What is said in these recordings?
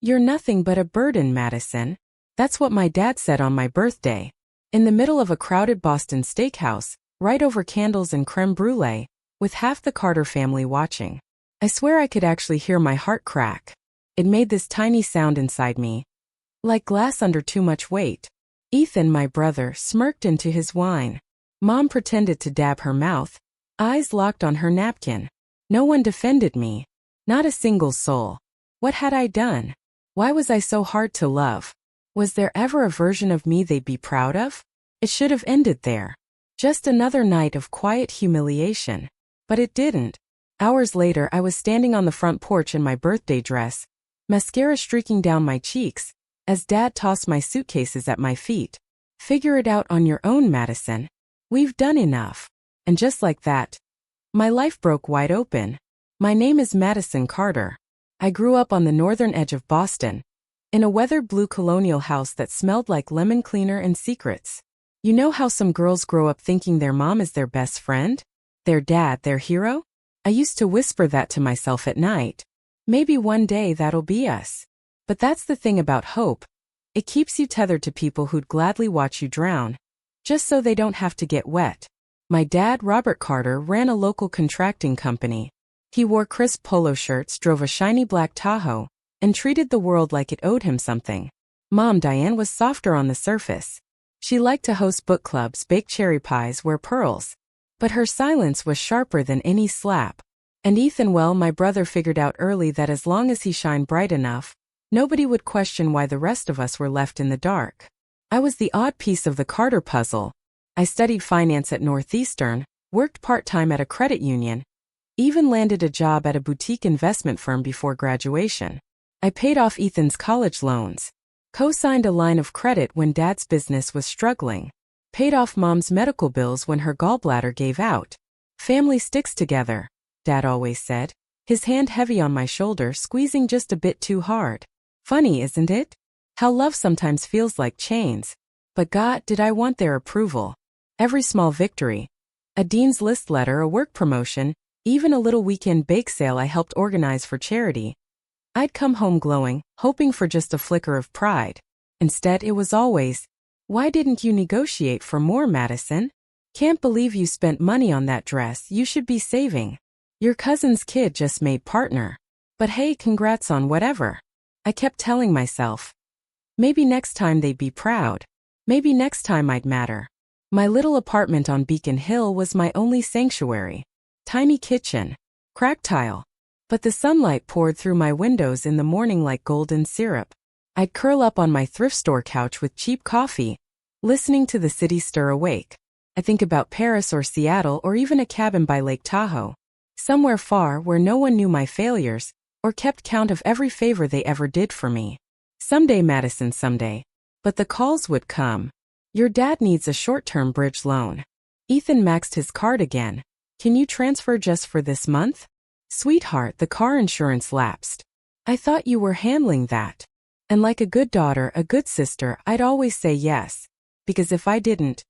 "You're nothing but a burden, Madison." That's what my dad said on my birthday. In the middle of a crowded Boston steakhouse, right over candles and creme brulee, with half the Carter family watching. I swear I could actually hear my heart crack. It made this tiny sound inside me, like glass under too much weight. Ethan, my brother, smirked into his wine. Mom pretended to dab her mouth, eyes locked on her napkin. No one defended me. Not a single soul. What had I done? Why was I so hard to love? Was there ever a version of me they'd be proud of? It should have ended there. Just another night of quiet humiliation. But it didn't. Hours later, I was standing on the front porch in my birthday dress, mascara streaking down my cheeks, as Dad tossed my suitcases at my feet. "Figure it out on your own, Madison. We've done enough." And just like that, my life broke wide open. My name is Madison Carter. I grew up on the northern edge of Boston, in a weathered blue colonial house that smelled like lemon cleaner and secrets. You know how some girls grow up thinking their mom is their best friend? Their dad, their hero? I used to whisper that to myself at night. Maybe one day that'll be us. But that's the thing about hope. It keeps you tethered to people who'd gladly watch you drown, just so they don't have to get wet. My dad, Robert Carter, ran a local contracting company. He wore crisp polo shirts, drove a shiny black Tahoe, and treated the world like it owed him something. Mom, Diane, was softer on the surface. She liked to host book clubs, bake cherry pies, wear pearls. But her silence was sharper than any slap. And Ethan, well, my brother figured out early that as long as he shined bright enough, nobody would question why the rest of us were left in the dark. I was the odd piece of the Carter puzzle. I studied finance at Northeastern, worked part-time at a credit union, even landed a job at a boutique investment firm before graduation. I paid off Ethan's college loans, co-signed a line of credit when Dad's business was struggling, paid off Mom's medical bills when her gallbladder gave out. "Family sticks together," Dad always said, his hand heavy on my shoulder, squeezing just a bit too hard. Funny, isn't it? How love sometimes feels like chains. But God, did I want their approval. Every small victory, a dean's list letter, a work promotion, even a little weekend bake sale I helped organize for charity, I'd come home glowing, hoping for just a flicker of pride. Instead, it was always, "Why didn't you negotiate for more, Madison? Can't believe you spent money on that dress, you should be saving. Your cousin's kid just made partner. But hey, congrats on whatever." I kept telling myself, maybe next time they'd be proud. Maybe next time I'd matter. My little apartment on Beacon Hill was my only sanctuary. Tiny kitchen, cracked tile. But the sunlight poured through my windows in the morning like golden syrup. I'd curl up on my thrift store couch with cheap coffee, listening to the city stir awake. I think about Paris or Seattle or even a cabin by Lake Tahoe, somewhere far where no one knew my failures or kept count of every favor they ever did for me. Someday, Madison, someday. But the calls would come. "Your dad needs a short-term bridge loan. Ethan maxed his card again. Can you transfer just for this month? Sweetheart, the car insurance lapsed. I thought you were handling that." And like a good daughter, a good sister, I'd always say yes. Because if I didn't,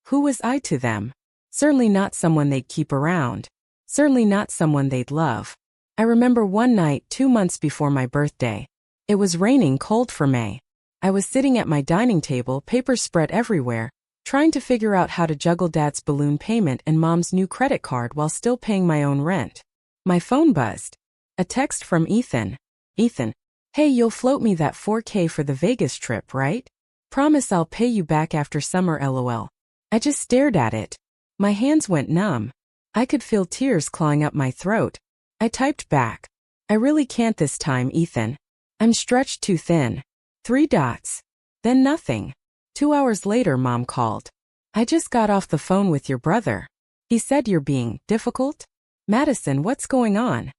who was I to them? Certainly not someone they'd keep around. Certainly not someone they'd love. I remember one night 2 months before my birthday. It was raining cold for May. I was sitting at my dining table, papers spread everywhere, trying to figure out how to juggle Dad's balloon payment and Mom's new credit card while still paying my own rent. My phone buzzed. A text from Ethan. "Ethan, hey, you'll float me that $4K for the Vegas trip, right? Promise I'll pay you back after summer, LOL." I just stared at it. My hands went numb. I could feel tears clawing up my throat. I typed back, "I really can't this time, Ethan. I'm stretched too thin." 3 dots. Then nothing. 2 hours later, Mom called. "I just got off the phone with your brother. He said you're being difficult." "Madison, what's going on?"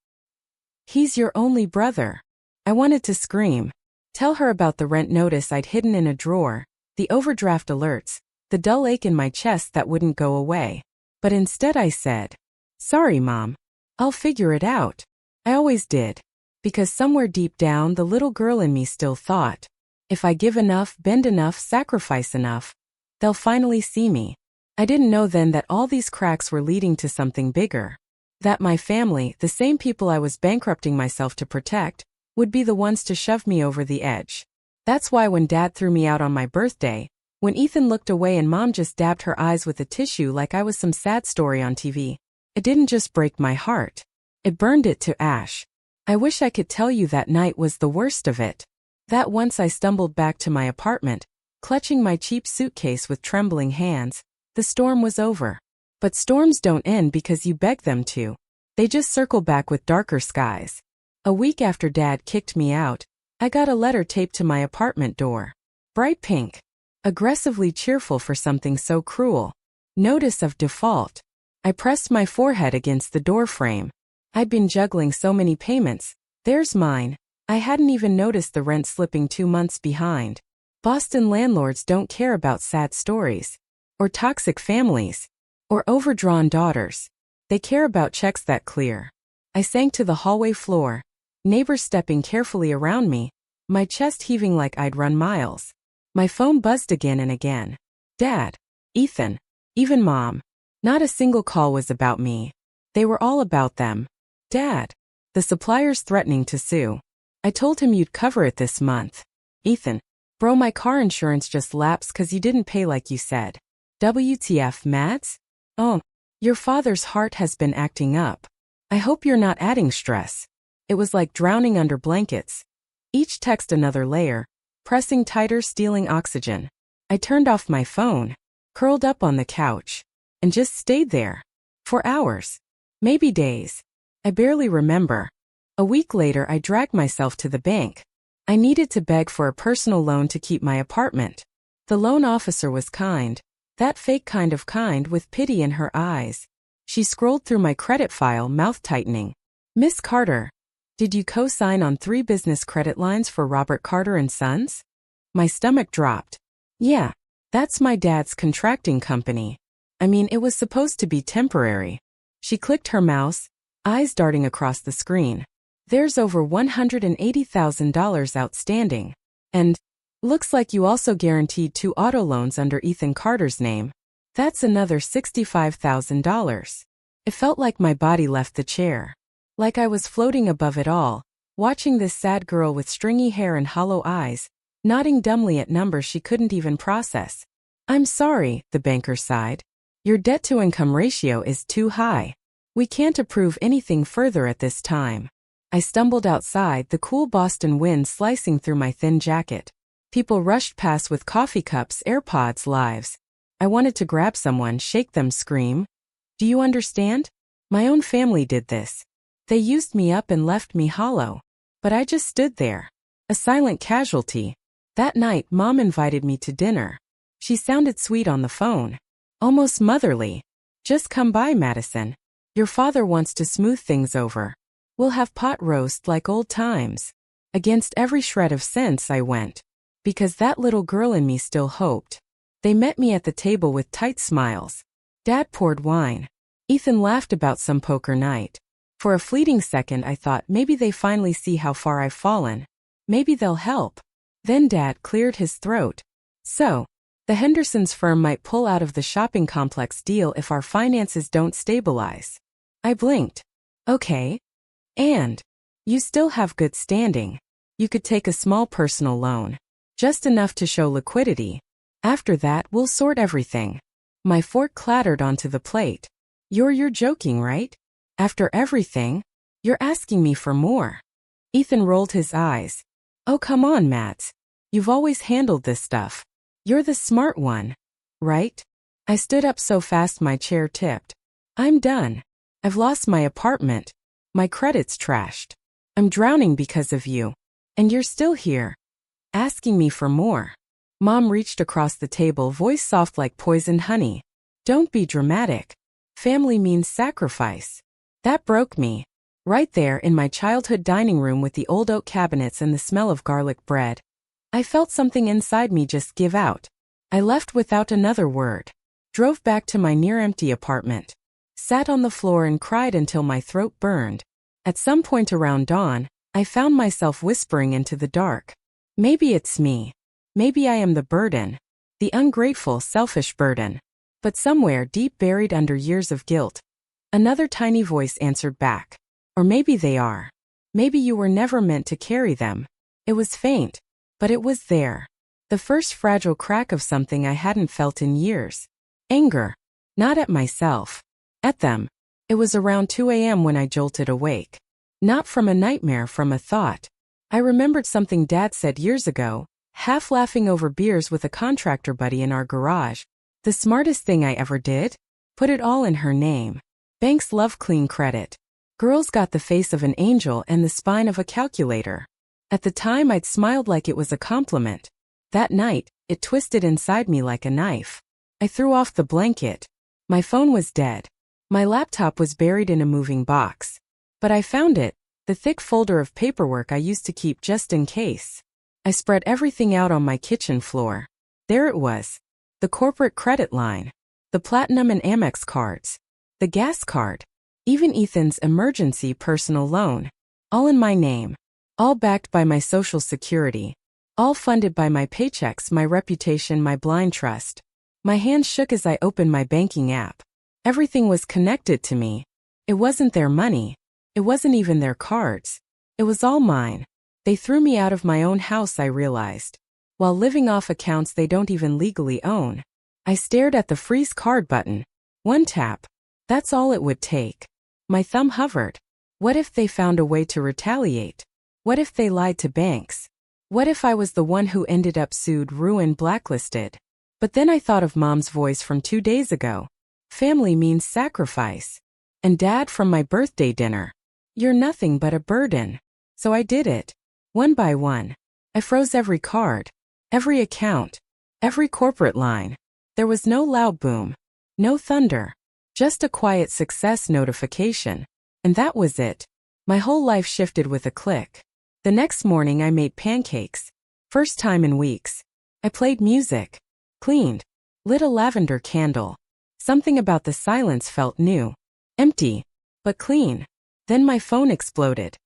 "He's your only brother." I wanted to scream. Tell her about the rent notice I'd hidden in a drawer, the overdraft alerts, the dull ache in my chest that wouldn't go away. But instead I said, "Sorry, Mom. I'll figure it out." I always did. Because somewhere deep down the little girl in me still thought, if I give enough, bend enough, sacrifice enough, they'll finally see me. I didn't know then that all these cracks were leading to something bigger. That my family, the same people I was bankrupting myself to protect, would be the ones to shove me over the edge. That's why when Dad threw me out on my birthday, when Ethan looked away and Mom just dabbed her eyes with a tissue like I was some sad story on TV, it didn't just break my heart. It burned it to ash. I wish I could tell you that night was the worst of it. That once I stumbled back to my apartment, clutching my cheap suitcase with trembling hands, the storm was over. But storms don't end because you beg them to. They just circle back with darker skies. A week after Dad kicked me out, I got a letter taped to my apartment door. Bright pink. Aggressively cheerful for something so cruel. Notice of default. I pressed my forehead against the door frame. I'd been juggling so many payments. There's mine. I hadn't even noticed the rent slipping 2 months behind. Boston landlords don't care about sad stories. Or toxic families. Or overdrawn daughters. They care about checks that clear. I sank to the hallway floor. Neighbors stepping carefully around me. My chest heaving like I'd run miles. My phone buzzed again and again. Dad. Ethan. Even Mom. Not a single call was about me. They were all about them. Dad. The supplier's threatening to sue. I told him you'd cover it this month. Ethan. Bro, my car insurance just lapsed 'cause you didn't pay like you said. WTF, Mads? Oh, your father's heart has been acting up. I hope you're not adding stress. It was like drowning under blankets. Each text another layer, pressing tighter, stealing oxygen. I turned off my phone, curled up on the couch, and just stayed there. For hours. Maybe days. I barely remember. A week later, I dragged myself to the bank. I needed to beg for a personal loan to keep my apartment. The loan officer was kind. That fake kind of kind with pity in her eyes. She scrolled through my credit file, mouth tightening. Miss Carter. Did you co-sign on 3 business credit lines for Robert Carter and Sons? My stomach dropped. Yeah, that's my dad's contracting company. I mean, it was supposed to be temporary. She clicked her mouse, eyes darting across the screen. There's over $180,000 outstanding. And, looks like you also guaranteed 2 auto loans under Ethan Carter's name. That's another $65,000. It felt like my body left the chair. Like I was floating above it all, watching this sad girl with stringy hair and hollow eyes, nodding dumbly at numbers she couldn't even process. I'm sorry, the banker sighed. Your debt-to-income ratio is too high. We can't approve anything further at this time. I stumbled outside, the cool Boston wind slicing through my thin jacket. People rushed past with coffee cups, AirPods, lives. I wanted to grab someone, shake them, scream. Do you understand? My own family did this. They used me up and left me hollow. But I just stood there. A silent casualty. That night, Mom invited me to dinner. She sounded sweet on the phone. Almost motherly. Just come by, Madison. Your father wants to smooth things over. We'll have pot roast like old times. Against every shred of sense I went. Because that little girl in me still hoped. They met me at the table with tight smiles. Dad poured wine. Ethan laughed about some poker night. For a fleeting second I thought maybe they finally see how far I've fallen. Maybe they'll help. Then Dad cleared his throat. So, the Hendersons firm might pull out of the shopping complex deal if our finances don't stabilize. I blinked. Okay. And? You still have good standing. You could take a small personal loan. Just enough to show liquidity. After that, we'll sort everything. My fork clattered onto the plate. You're joking, right? After everything? You're asking me for more. Ethan rolled his eyes. Oh, come on, Matt. You've always handled this stuff. You're the smart one. Right? I stood up so fast my chair tipped. I'm done. I've lost my apartment. My credit's trashed. I'm drowning because of you. And you're still here. Asking me for more. Mom reached across the table, voice soft like poisoned honey. Don't be dramatic. Family means sacrifice. That broke me. Right there in my childhood dining room with the old oak cabinets and the smell of garlic bread. I felt something inside me just give out. I left without another word. Drove back to my near-empty apartment. Sat on the floor and cried until my throat burned. At some point around dawn, I found myself whispering into the dark. Maybe it's me. Maybe I am the burden. The ungrateful, selfish burden. But somewhere deep buried under years of guilt, another tiny voice answered back. Or maybe they are. Maybe you were never meant to carry them. It was faint, but it was there. The first fragile crack of something I hadn't felt in years. Anger. Not at myself. At them. It was around 2 a.m. when I jolted awake. Not from a nightmare, from a thought. I remembered something Dad said years ago, half laughing over beers with a contractor buddy in our garage. The smartest thing I ever did? Put it all in her name. Banks love clean credit. Girls got the face of an angel and the spine of a calculator. At the time I'd smiled like it was a compliment. That night, it twisted inside me like a knife. I threw off the blanket. My phone was dead. My laptop was buried in a moving box. But I found it, the thick folder of paperwork I used to keep just in case. I spread everything out on my kitchen floor. There it was. The corporate credit line. The Platinum and Amex cards. The gas card. Even Ethan's emergency personal loan. All in my name. All backed by my Social Security. All funded by my paychecks, my reputation, my blind trust. My hands shook as I opened my banking app. Everything was connected to me. It wasn't their money. It wasn't even their cards. It was all mine. They threw me out of my own house, I realized. While living off accounts they don't even legally own. I stared at the freeze card button. One tap. That's all it would take. My thumb hovered. What if they found a way to retaliate? What if they lied to banks? What if I was the one who ended up sued, ruined, blacklisted? But then I thought of Mom's voice from 2 days ago. Family means sacrifice. And Dad from my birthday dinner. You're nothing but a burden. So I did it. One by one. I froze every card. Every account. Every corporate line. There was no loud boom. No thunder. Just a quiet success notification. And that was it. My whole life shifted with a click. The next morning I made pancakes. First time in weeks. I played music. Cleaned. Lit a lavender candle. Something about the silence felt new. Empty. But clean. Then my phone exploded.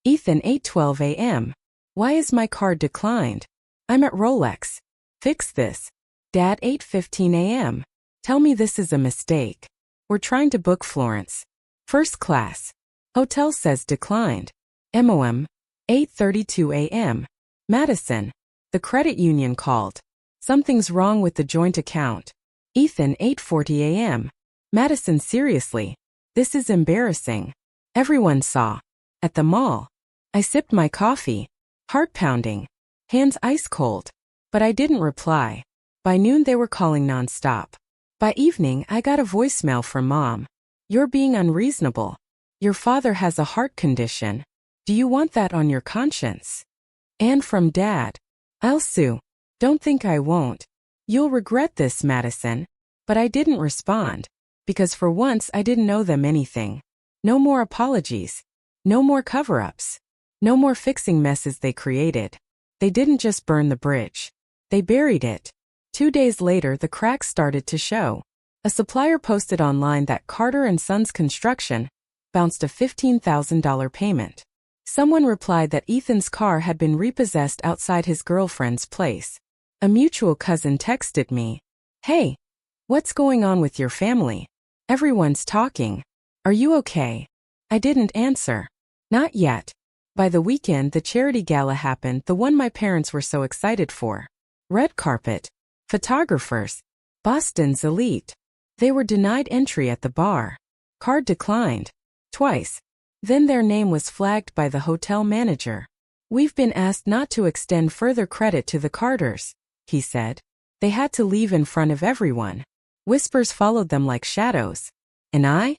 Ethan, 8:12 a.m. Why is my card declined? I'm at Rolex. Fix this. Dad, 8:15 a.m. Tell me this is a mistake. We're trying to book Florence. First class. Hotel says declined. MOM. 8:32 a.m. Madison. The credit union called. Something's wrong with the joint account. Ethan, 8:40 a.m. Madison, seriously. This is embarrassing. Everyone saw. At the mall. I sipped my coffee. Heart pounding. Hands ice cold. But I didn't reply. By noon they were calling nonstop. By evening I got a voicemail from Mom. You're being unreasonable. Your father has a heart condition. Do you want that on your conscience? And from Dad. I'll sue. Don't think I won't. You'll regret this, Madison. But I didn't respond. Because for once I didn't owe them anything. No more apologies. No more cover-ups. No more fixing messes they created. They didn't just burn the bridge. They buried it. 2 days later the cracks started to show. A supplier posted online that Carter & Sons Construction bounced a $15,000 payment. Someone replied that Ethan's car had been repossessed outside his girlfriend's place. A mutual cousin texted me. Hey, what's going on with your family? Everyone's talking. Are you okay? I didn't answer. Not yet. By the weekend the charity gala happened, the one my parents were so excited for. Red carpet. Photographers. Boston's elite. They were denied entry at the bar. Card declined. Twice. Then their name was flagged by the hotel manager. We've been asked not to extend further credit to the Carters, he said. They had to leave in front of everyone. Whispers followed them like shadows. And I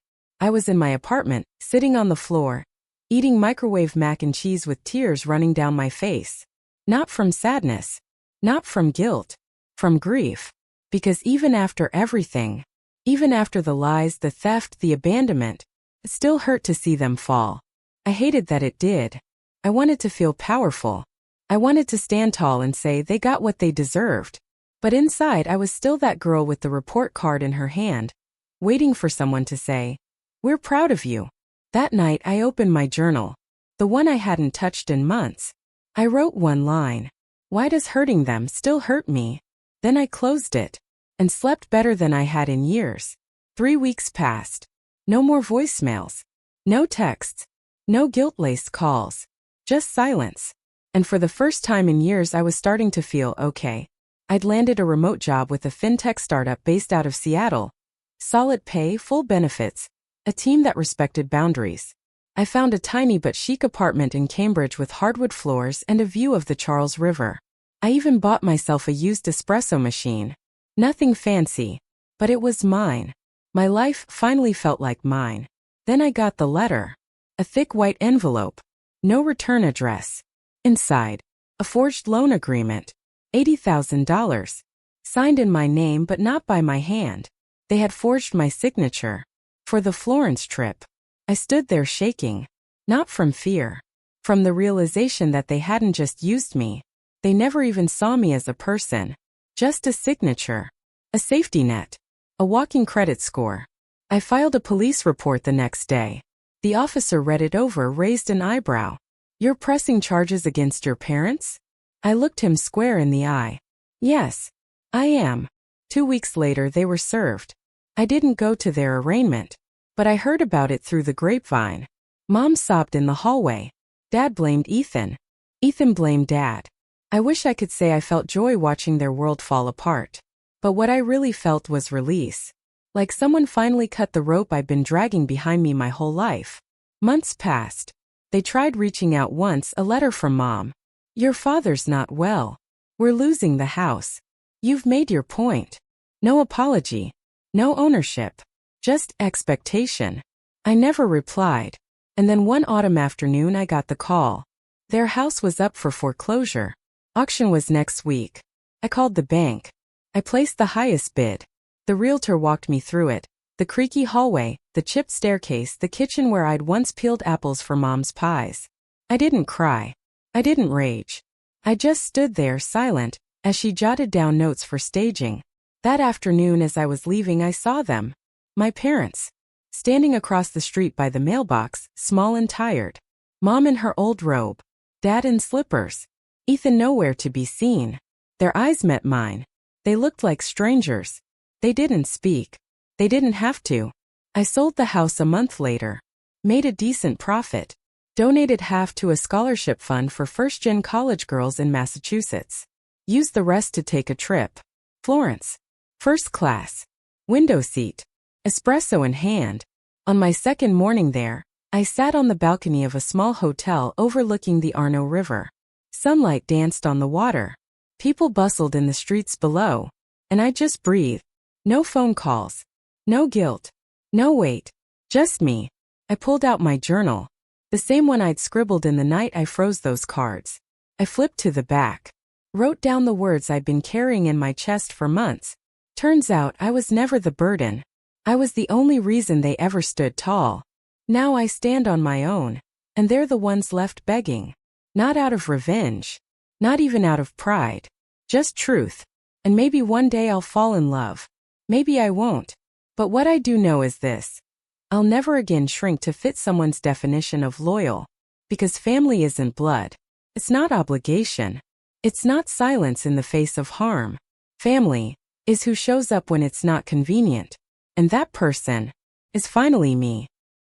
was in my apartment, sitting on the floor, eating microwave mac and cheese with tears running down my face. Not from sadness. Not from guilt. From grief. Because even after everything, even after the lies, the theft, the abandonment, it still hurt to see them fall. I hated that it did. I wanted to feel powerful. I wanted to stand tall and say they got what they deserved. But inside I was still that girl with the report card in her hand, waiting for someone to say, "We're proud of you." That night I opened my journal, the one I hadn't touched in months. I wrote one line. Why does hurting them still hurt me? Then I closed it and slept better than I had in years. 3 weeks passed. No more voicemails. No texts. No guilt-laced calls. Just silence. And for the first time in years I was starting to feel okay. I'd landed a remote job with a fintech startup based out of Seattle. Solid pay, full benefits, a team that respected boundaries. I found a tiny but chic apartment in Cambridge with hardwood floors and a view of the Charles River. I even bought myself a used espresso machine. Nothing fancy, but it was mine. My life finally felt like mine. Then I got the letter. A thick white envelope. No return address. Inside, a forged loan agreement. $80,000. Signed in my name but not by my hand. They had forged my signature. For the Florence trip. I stood there shaking. Not from fear. From the realization that they hadn't just used me. They never even saw me as a person. Just a signature. A safety net. A walking credit score. I filed a police report the next day. The officer read it over, raised an eyebrow. You're pressing charges against your parents? I looked him square in the eye. Yes, I am. 2 weeks later they were served. I didn't go to their arraignment, but I heard about it through the grapevine. Mom sobbed in the hallway. Dad blamed Ethan. Ethan blamed Dad. I wish I could say I felt joy watching their world fall apart. But what I really felt was release. Like someone finally cut the rope I'd been dragging behind me my whole life. Months passed. They tried reaching out once, a letter from Mom. Your father's not well. We're losing the house. You've made your point. No apology. No ownership. Just expectation. I never replied. And then one autumn afternoon I got the call. Their house was up for foreclosure. Auction was next week. I called the bank. I placed the highest bid. The realtor walked me through it. The creaky hallway, the chipped staircase, the kitchen where I'd once peeled apples for Mom's pies. I didn't cry. I didn't rage. I just stood there silent, as she jotted down notes for staging. That afternoon as I was leaving I saw them. My parents. Standing across the street by the mailbox, small and tired. Mom in her old robe. Dad in slippers. Ethan nowhere to be seen. Their eyes met mine. They looked like strangers. They didn't speak. They didn't have to. I sold the house a month later. Made a decent profit. Donated half to a scholarship fund for first-gen college girls in Massachusetts. Used the rest to take a trip. Florence. First class. Window seat. Espresso in hand. On my second morning there, I sat on the balcony of a small hotel overlooking the Arno River. Sunlight danced on the water. People bustled in the streets below. And I just breathed. No phone calls. No guilt. No wait. Just me. I pulled out my journal. The same one I'd scribbled in the night I froze those cards. I flipped to the back. Wrote down the words I'd been carrying in my chest for months. Turns out I was never the burden. I was the only reason they ever stood tall. Now I stand on my own. And they're the ones left begging. Not out of revenge. Not even out of pride. Just truth. And maybe one day I'll fall in love. Maybe I won't. But what I do know is this. I'll never again shrink to fit someone's definition of loyal. Because family isn't blood. It's not obligation. It's not silence in the face of harm. Family is who shows up when it's not convenient. And that person is finally me.